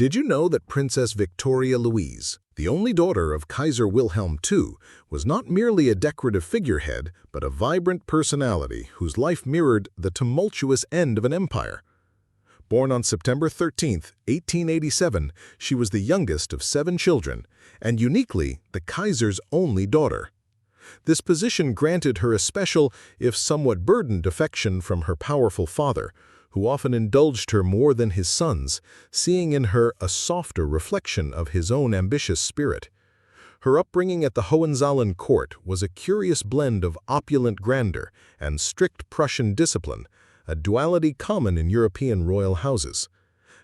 Did you know that Princess Victoria Louise, the only daughter of Kaiser Wilhelm II, was not merely a decorative figurehead, but a vibrant personality whose life mirrored the tumultuous end of an empire? Born on September 13, 1887, she was the youngest of 7 children, and uniquely, the Kaiser's only daughter. This position granted her a special, if somewhat burdened, affection from her powerful father, who often indulged her more than his sons, seeing in her a softer reflection of his own ambitious spirit. Her upbringing at the Hohenzollern court was a curious blend of opulent grandeur and strict Prussian discipline, a duality common in European royal houses.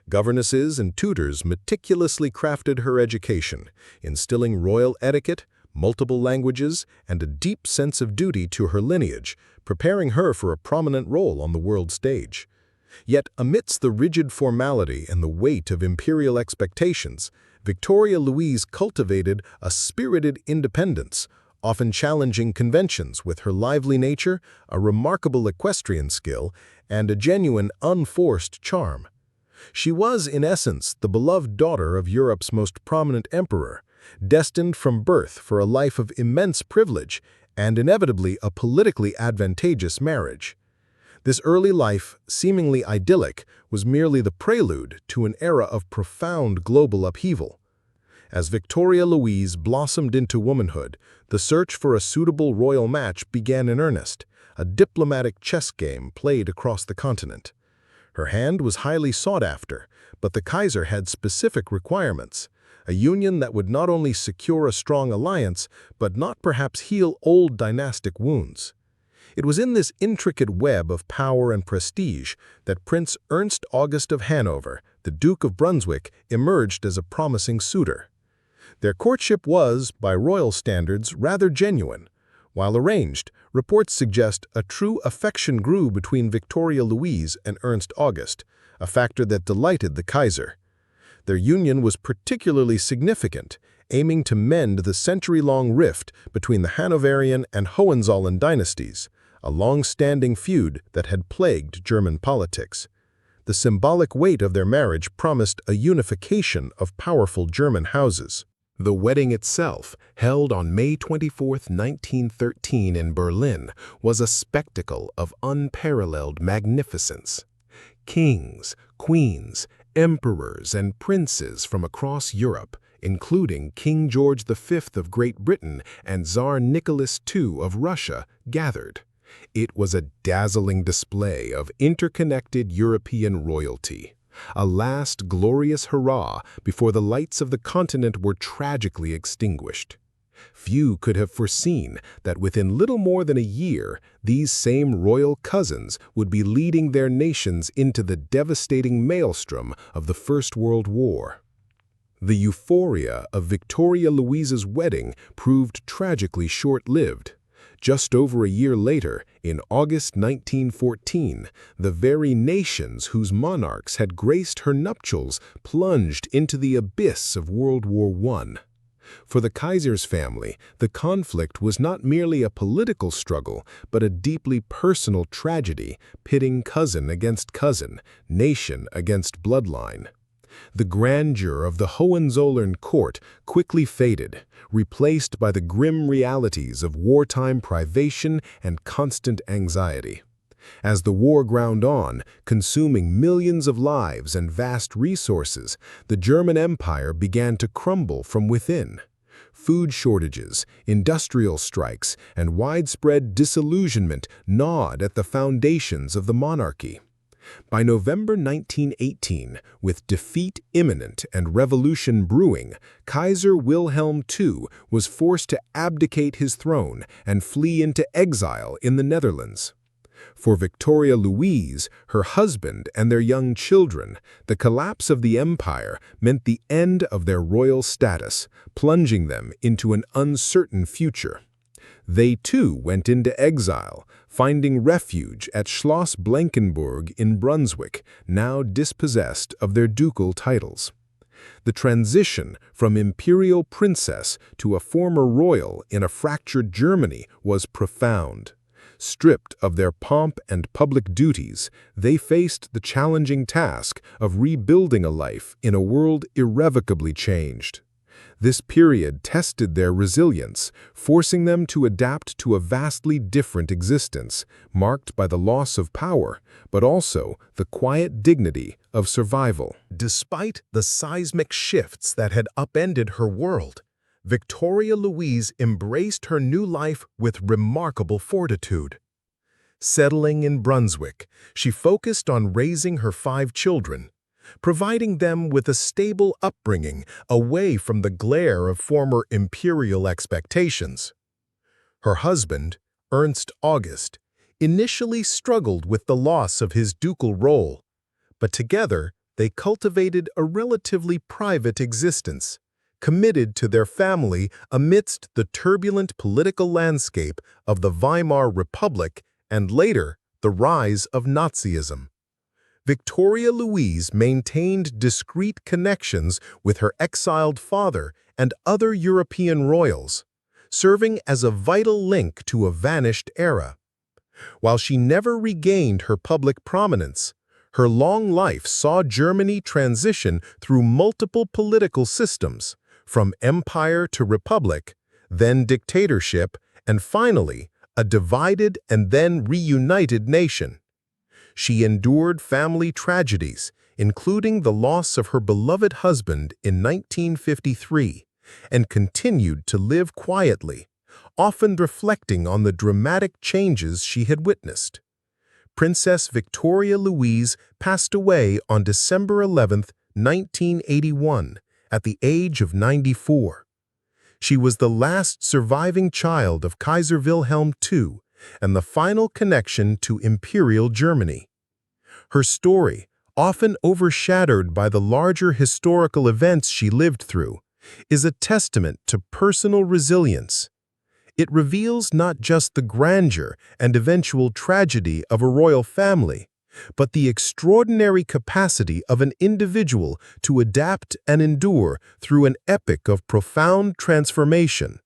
Governesses and tutors meticulously crafted her education, instilling royal etiquette, multiple languages, and a deep sense of duty to her lineage, preparing her for a prominent role on the world stage. Yet, amidst the rigid formality and the weight of imperial expectations, Victoria Louise cultivated a spirited independence, often challenging conventions with her lively nature, a remarkable equestrian skill, and a genuine, unforced charm. She was, in essence, the beloved daughter of Europe's most prominent emperor, destined from birth for a life of immense privilege and inevitably a politically advantageous marriage. This early life, seemingly idyllic, was merely the prelude to an era of profound global upheaval. As Victoria Louise blossomed into womanhood, the search for a suitable royal match began in earnest, a diplomatic chess game played across the continent. Her hand was highly sought after, but the Kaiser had specific requirements, a union that would not only secure a strong alliance, but not perhaps heal old dynastic wounds. It was in this intricate web of power and prestige that Prince Ernst August of Hanover, the Duke of Brunswick, emerged as a promising suitor. Their courtship was, by royal standards, rather genuine. While arranged, reports suggest a true affection grew between Victoria Louise and Ernst August, a factor that delighted the Kaiser. Their union was particularly significant, aiming to mend the century-long rift between the Hanoverian and Hohenzollern dynasties, a long-standing feud that had plagued German politics. The symbolic weight of their marriage promised a unification of powerful German houses. The wedding itself, held on May 24, 1913 in Berlin, was a spectacle of unparalleled magnificence. Kings, queens, emperors, and princes from across Europe, including King George V of Great Britain and Tsar Nicholas II of Russia, gathered. It was a dazzling display of interconnected European royalty, a last glorious hurrah before the lights of the continent were tragically extinguished. Few could have foreseen that within little more than a year, these same royal cousins would be leading their nations into the devastating maelstrom of the First World War. The euphoria of Victoria Louise's wedding proved tragically short-lived. Just over a year later, in August 1914, the very nations whose monarchs had graced her nuptials plunged into the abyss of World War I. For the Kaiser's family, the conflict was not merely a political struggle, but a deeply personal tragedy, pitting cousin against cousin, nation against bloodline. The grandeur of the Hohenzollern court quickly faded, replaced by the grim realities of wartime privation and constant anxiety. As the war ground on, consuming millions of lives and vast resources, the German Empire began to crumble from within. Food shortages, industrial strikes, and widespread disillusionment gnawed at the foundations of the monarchy. By November 1918, with defeat imminent and revolution brewing, Kaiser Wilhelm II was forced to abdicate his throne and flee into exile in the Netherlands. For Victoria Louise, her husband, and their young children, the collapse of the empire meant the end of their royal status, plunging them into an uncertain future. They too went into exile, finding refuge at Schloss Blankenburg in Brunswick, now dispossessed of their ducal titles. The transition from imperial princess to a former royal in a fractured Germany was profound. Stripped of their pomp and public duties, they faced the challenging task of rebuilding a life in a world irrevocably changed. This period tested their resilience, forcing them to adapt to a vastly different existence, marked by the loss of power, but also the quiet dignity of survival. Despite the seismic shifts that had upended her world, Victoria Louise embraced her new life with remarkable fortitude. Settling in Brunswick, she focused on raising her 5 children, providing them with a stable upbringing away from the glare of former imperial expectations. Her husband, Ernst August, initially struggled with the loss of his ducal role, but together they cultivated a relatively private existence, committed to their family amidst the turbulent political landscape of the Weimar Republic and later the rise of Nazism. Victoria Louise maintained discreet connections with her exiled father and other European royals, serving as a vital link to a vanished era. While she never regained her public prominence, her long life saw Germany transition through multiple political systems, from empire to republic, then dictatorship, and finally, a divided and then reunited nation. She endured family tragedies, including the loss of her beloved husband in 1953, and continued to live quietly, often reflecting on the dramatic changes she had witnessed. Princess Victoria Louise passed away on December 11, 1981, at the age of 94. She was the last surviving child of Kaiser Wilhelm II and the final connection to Imperial Germany. Her story, often overshadowed by the larger historical events she lived through, is a testament to personal resilience. It reveals not just the grandeur and eventual tragedy of a royal family, but the extraordinary capacity of an individual to adapt and endure through an epic of profound transformation.